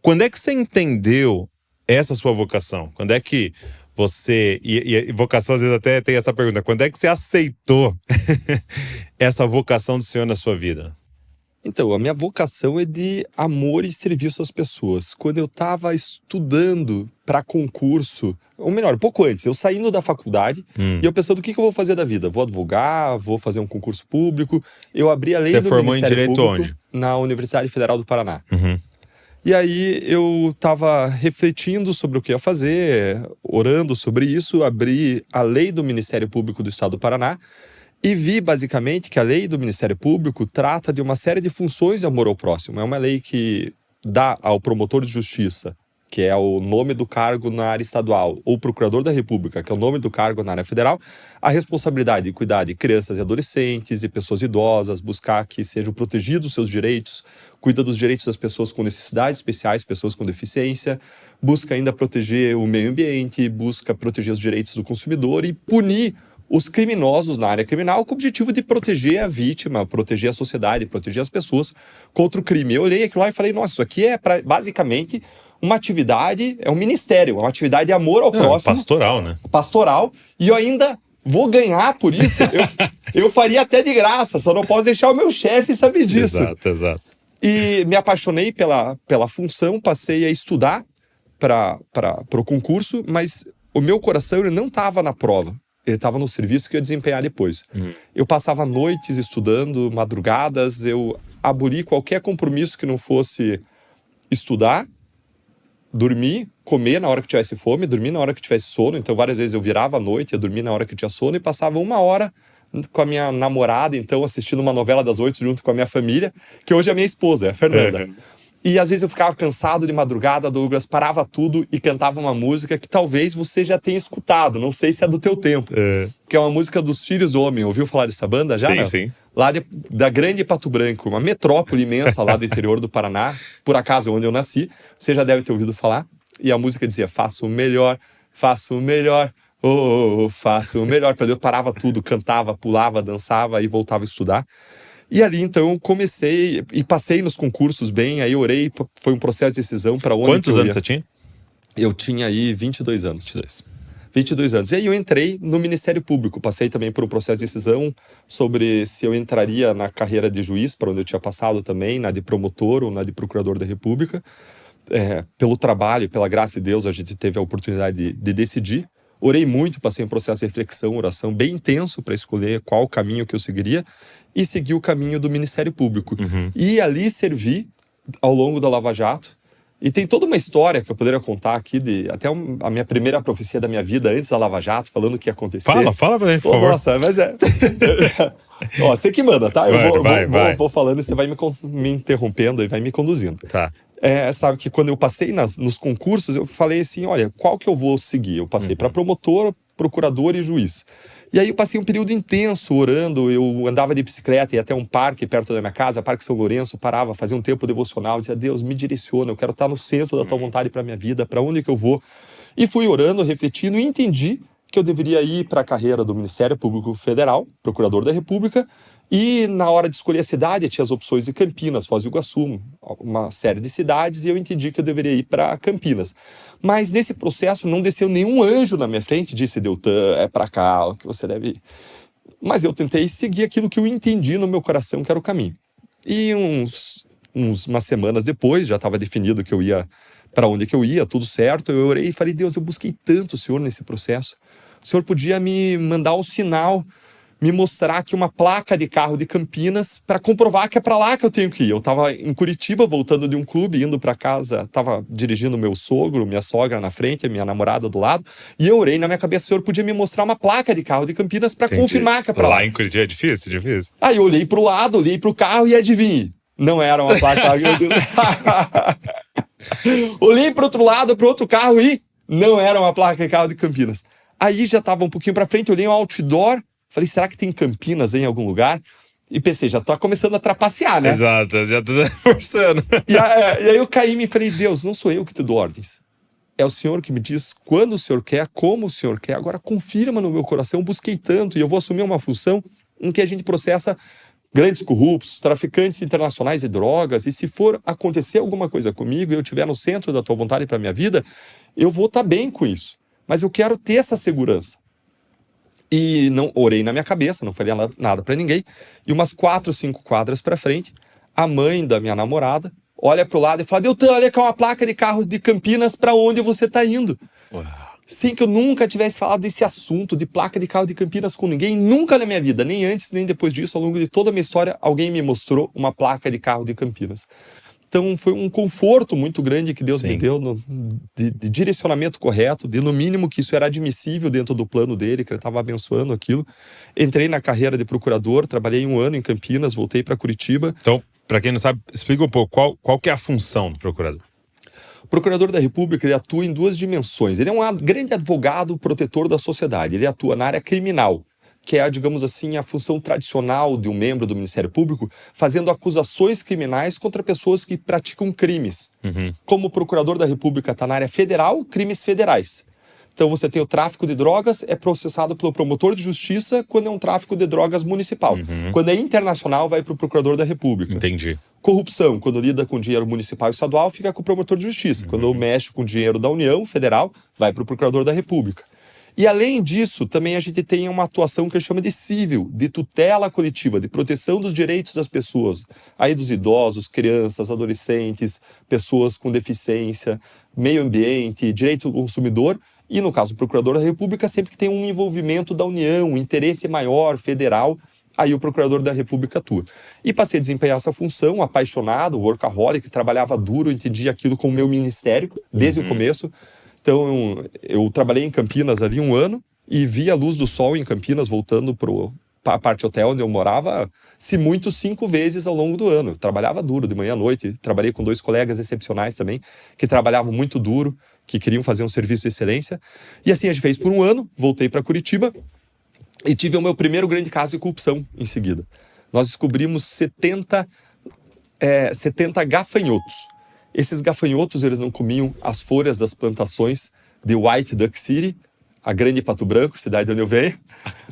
Quando é que você entendeu essa sua vocação? Quando é que você... E vocação, às vezes, até tem essa pergunta. Quando é que você aceitou essa vocação do Senhor na sua vida? Então, a minha vocação é de amor e serviço às pessoas. Quando eu estava estudando para concurso, ou melhor, um pouco antes, eu saindo da faculdade e eu pensando, o que eu vou fazer da vida? Vou advogar, vou fazer um concurso público. Eu abri a lei Você do formou em Ministério Direito Público onde? na Universidade Federal do Paraná. Uhum. E aí eu estava refletindo sobre o que ia fazer, orando sobre isso, abri a lei do Ministério Público do Estado do Paraná e vi basicamente que a lei do Ministério Público trata de uma série de funções de amor ao próximo. É uma lei que dá ao promotor de justiça, que é o nome do cargo na área estadual, ou procurador da República, que é o nome do cargo na área federal, a responsabilidade de cuidar de crianças e adolescentes e pessoas idosas, buscar que sejam protegidos os seus direitos, cuida dos direitos das pessoas com necessidades especiais, pessoas com deficiência, busca ainda proteger o meio ambiente, busca proteger os direitos do consumidor e punir os criminosos na área criminal com o objetivo de proteger a vítima, proteger a sociedade, proteger as pessoas contra o crime. Eu olhei aquilo lá e falei, nossa, isso aqui é basicamente uma atividade, é um ministério, uma atividade de amor ao próximo. Pastoral, né? Pastoral, e eu ainda vou ganhar por isso. Eu faria até de graça, só não posso deixar o meu chefe saber disso. Exato. E me apaixonei pela função, passei a estudar para o concurso, mas o meu coração ele não estava na prova. Ele estava no serviço que eu ia desempenhar depois. Eu passava noites estudando, madrugadas, eu aboli qualquer compromisso que não fosse estudar, dormir, comer na hora que tivesse fome, dormir na hora que tivesse sono. Então, várias vezes eu virava à noite, ia dormir na hora que tinha sono e passava 1 hora com a minha namorada, então, assistindo uma novela das 8 junto com a minha família, que hoje é a minha esposa, é a Fernanda. E às vezes eu ficava cansado de madrugada, Douglas, parava tudo e cantava uma música que talvez você já tenha escutado, não sei se é do teu tempo. Que é uma música dos Filhos do Homem. Ouviu falar dessa banda já? Sim. Lá da Grande Pato Branco, uma metrópole imensa lá do interior do Paraná, por acaso onde eu nasci, você já deve ter ouvido falar. E a música dizia, faço o melhor, faço o melhor. Para Deus, parava tudo, cantava, pulava, dançava e voltava a estudar. E ali, então, comecei e passei nos concursos bem, aí orei, foi um processo de decisão para onde Quantos anos você tinha? Eu tinha aí 22 anos. 22 anos. E aí eu entrei no Ministério Público, passei também por um processo de decisão sobre se eu entraria na carreira de juiz, para onde eu tinha passado também, na de promotor ou na de procurador da República. Pelo trabalho, pela graça de Deus, a gente teve a oportunidade de decidir. Orei muito, passei um processo de reflexão, oração bem intenso para escolher qual caminho que eu seguiria e segui o caminho do Ministério Público. E ali servi ao longo da Lava Jato. E tem toda uma história que eu poderia contar aqui, até a minha primeira profecia da minha vida antes da Lava Jato, falando o que ia acontecer. Fala pra gente, por favor. Nossa, mas Ó, você que manda, tá? Vai. Vou falando e você vai me interrompendo e vai me conduzindo. Tá. Sabe que quando eu passei nos concursos, eu falei assim, olha, qual que eu vou seguir? Eu passei para promotor, procurador e juiz. E aí eu passei um período intenso orando, eu andava de bicicleta, ia até um parque perto da minha casa, Parque São Lourenço, parava, fazia um tempo devocional, dizia, Deus, me direciona, eu quero estar no centro da tua vontade para minha vida, para onde que eu vou? E fui orando, refletindo e entendi que eu deveria ir para a carreira do Ministério Público Federal, procurador da República, e na hora de escolher a cidade, tinha as opções de Campinas, Foz do Iguaçu, uma série de cidades, e eu entendi que eu deveria ir para Campinas. Mas nesse processo não desceu nenhum anjo na minha frente e disse, Deltan, é para cá, que você deve ir. Mas eu tentei seguir aquilo que eu entendi no meu coração que era o caminho. E umas semanas depois, já estava definido que eu ia para onde que eu ia, tudo certo, eu orei e falei, Deus, eu busquei tanto o Senhor nesse processo. O Senhor podia me mandar um sinal, me mostrar aqui uma placa de carro de Campinas para comprovar que é para lá que eu tenho que ir. Eu estava em Curitiba, voltando de um clube, indo para casa, estava dirigindo meu sogro, minha sogra na frente, minha namorada do lado, e eu orei na minha cabeça, o Senhor podia me mostrar uma placa de carro de Campinas para confirmar que é para lá. Lá em Curitiba é difícil? Aí eu olhei pro lado, olhei pro carro e adivinhe, não era uma placa. Olhei pro outro lado, pro outro carro e não era uma placa de carro de Campinas. Aí já estava um pouquinho para frente, olhei um outdoor, falei, será que tem Campinas em algum lugar? E pensei, já tô começando a trapacear, né? Exato, já tô forçando. E aí eu caí e me falei, Deus, não sou eu que te dou ordens. É o Senhor que me diz quando o Senhor quer, como o Senhor quer. Agora confirma no meu coração, busquei tanto e eu vou assumir uma função em que a gente processa grandes corruptos, traficantes internacionais de drogas, e se for acontecer alguma coisa comigo e eu estiver no centro da tua vontade para minha vida, eu vou estar bem com isso. Mas eu quero ter essa segurança. E não orei na minha cabeça, não falei nada para ninguém. E umas 4, 5 quadras para frente, a mãe da minha namorada olha pro lado e fala: Deltan, olha que é uma placa de carro de Campinas, para onde você tá indo? Uau. Sem que eu nunca tivesse falado desse assunto de placa de carro de Campinas com ninguém, nunca na minha vida, nem antes nem depois disso, ao longo de toda a minha história, alguém me mostrou uma placa de carro de Campinas. Então foi um conforto muito grande que Deus me deu de direcionamento correto, de no mínimo que isso era admissível dentro do plano dele, que ele estava abençoando aquilo. Entrei na carreira de procurador, trabalhei 1 ano em Campinas, voltei para Curitiba. Então, para quem não sabe, explica um pouco qual que é a função do procurador. O Procurador da República, ele atua em 2 dimensões. Ele é um grande advogado protetor da sociedade. Ele atua na área criminal, que é, digamos assim, a função tradicional de um membro do Ministério Público, fazendo acusações criminais contra pessoas que praticam crimes. Como o Procurador da República está na área federal, crimes federais. Então você tem o tráfico de drogas, é processado pelo promotor de justiça quando é um tráfico de drogas municipal. Quando é internacional, vai para o Procurador da República. Entendi. Corrupção, quando lida com dinheiro municipal e estadual, fica com o promotor de justiça. Quando mexe com dinheiro da União Federal, vai para o Procurador da República. E além disso, também a gente tem uma atuação que chama de civil, de tutela coletiva, de proteção dos direitos das pessoas, aí dos idosos, crianças, adolescentes, pessoas com deficiência, meio ambiente, direito do consumidor. E no caso do Procurador da República, sempre que tem um envolvimento da União, um interesse maior, federal, aí o Procurador da República atua. E passei a desempenhar essa função, apaixonado, workaholic, trabalhava duro, entendia aquilo como meu ministério, desde o começo. Então, eu trabalhei em Campinas ali 1 ano e vi a luz do sol em Campinas, voltando para a parte hotel onde eu morava, se muito 5 vezes ao longo do ano. Eu trabalhava duro, de manhã à noite. Trabalhei com 2 colegas excepcionais também, que trabalhavam muito duro, que queriam fazer um serviço de excelência. E assim a gente fez por 1 ano, voltei para Curitiba e tive o meu primeiro grande caso de corrupção em seguida. Nós descobrimos 70 gafanhotos. Esses gafanhotos, eles não comiam as folhas das plantações de White Duck City, a grande Pato Branco, cidade onde eu venho,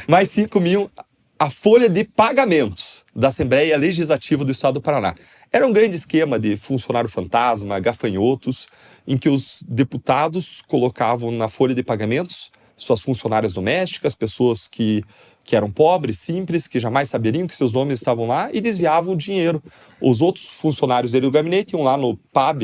mas sim comiam a folha de pagamentos da Assembleia Legislativa do Estado do Paraná. Era um grande esquema de funcionário fantasma, gafanhotos, em que os deputados colocavam na folha de pagamentos suas funcionárias domésticas, pessoas que eram pobres, simples, que jamais saberiam que seus nomes estavam lá e desviavam o dinheiro. Os outros funcionários dele do gabinete iam lá no PAB,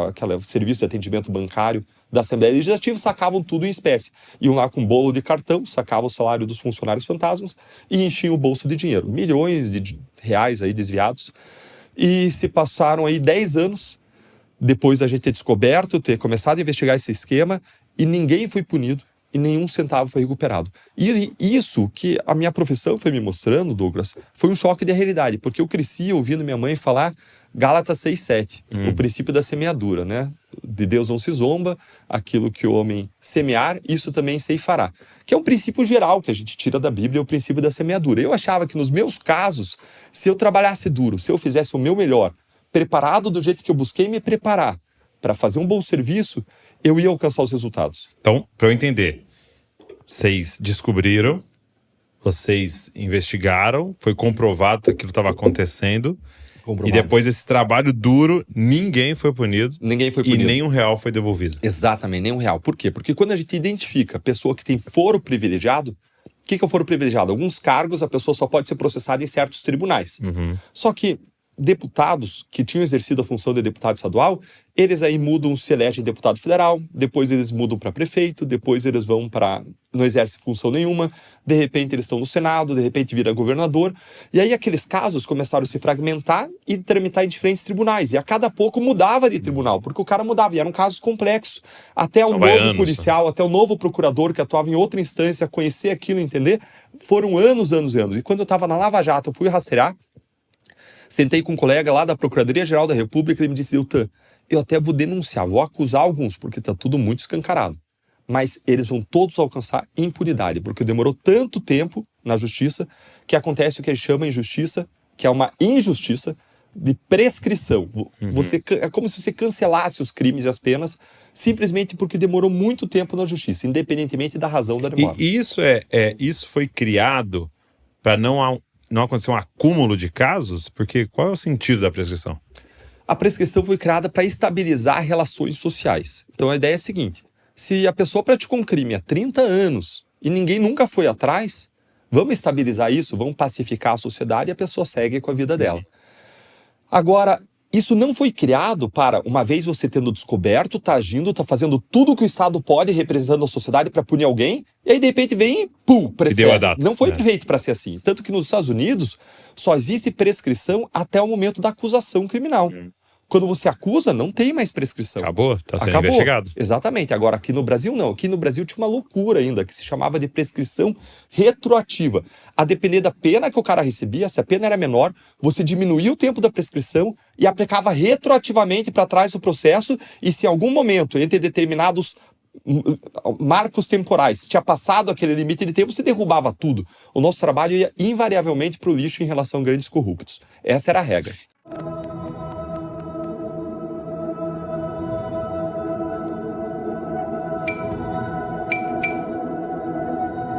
aquele serviço de atendimento bancário da Assembleia Legislativa, sacavam tudo em espécie. Iam lá com bolo de cartão, sacavam o salário dos funcionários fantasmas e enchiam o bolso de dinheiro. Milhões de reais aí desviados. E se passaram aí 10 anos, depois da gente ter descoberto, ter começado a investigar esse esquema, e ninguém foi punido. E nenhum centavo foi recuperado. E isso que a minha profissão foi me mostrando, Douglas, foi um choque de realidade, porque eu cresci ouvindo minha mãe falar Gálatas 6:7, o princípio da semeadura, né? De Deus não se zomba, aquilo que o homem semear, isso também ceifará. Que é um princípio geral que a gente tira da Bíblia, é o princípio da semeadura. Eu achava que nos meus casos, se eu trabalhasse duro, se eu fizesse o meu melhor, preparado do jeito que eu busquei me preparar para fazer um bom serviço, eu ia alcançar os resultados. Então, para eu entender, vocês descobriram, vocês investigaram, foi comprovado que aquilo estava acontecendo, e depois desse trabalho duro, ninguém foi punido. Ninguém foi punido. E nem R$1 foi devolvido. Exatamente, nem R$1. Por quê? Porque quando a gente identifica a pessoa que tem foro privilegiado, o que é o foro privilegiado? Alguns cargos a pessoa só pode ser processada em certos tribunais. Só que deputados que tinham exercido a função de deputado estadual, eles aí mudam, se elegem deputado federal, depois eles mudam para prefeito, depois eles vão para... não exercem função nenhuma, de repente eles estão no Senado, de repente vira governador, e aí aqueles casos começaram a se fragmentar e tramitar em diferentes tribunais, e a cada pouco mudava de tribunal, porque o cara mudava, e eram casos complexos, até o novo policial, até o novo procurador que atuava em outra instância, conhecer aquilo, entender, foram anos, e quando eu estava na Lava Jato, eu fui rastrear, sentei com um colega lá da Procuradoria-Geral da República e ele me disse: Deltan, eu até vou denunciar, vou acusar alguns, porque está tudo muito escancarado. Mas eles vão todos alcançar impunidade, porque demorou tanto tempo na justiça que acontece o que eles chamam em justiça, que é uma injustiça de prescrição. É como se você cancelasse os crimes e as penas simplesmente porque demorou muito tempo na justiça, independentemente da razão da demora. E isso foi criado para não não aconteceu um acúmulo de casos? Porque qual é o sentido da prescrição? A prescrição foi criada para estabilizar relações sociais. Então a ideia é a seguinte: se a pessoa praticou um crime há 30 anos e ninguém nunca foi atrás, vamos estabilizar isso, vamos pacificar a sociedade e a pessoa segue com a vida dela. Agora, isso não foi criado para, uma vez você tendo descoberto, tá agindo, tá fazendo tudo o que o Estado pode, representando a sociedade para punir alguém, e aí de repente vem e pum, prescreve. Deu a data. Não foi feito para ser assim. Tanto que nos Estados Unidos só existe prescrição até o momento da acusação criminal. Quando você acusa, não tem mais prescrição. Acabou, tá sendo investigado. Exatamente. Agora, aqui no Brasil, não. Aqui no Brasil tinha uma loucura ainda, que se chamava de prescrição retroativa. A depender da pena que o cara recebia, se a pena era menor, você diminuía o tempo da prescrição e aplicava retroativamente para trás o processo, e se em algum momento, entre determinados marcos temporais, tinha passado aquele limite de tempo, você derrubava tudo. O nosso trabalho ia invariavelmente para o lixo em relação a grandes corruptos. Essa era a regra.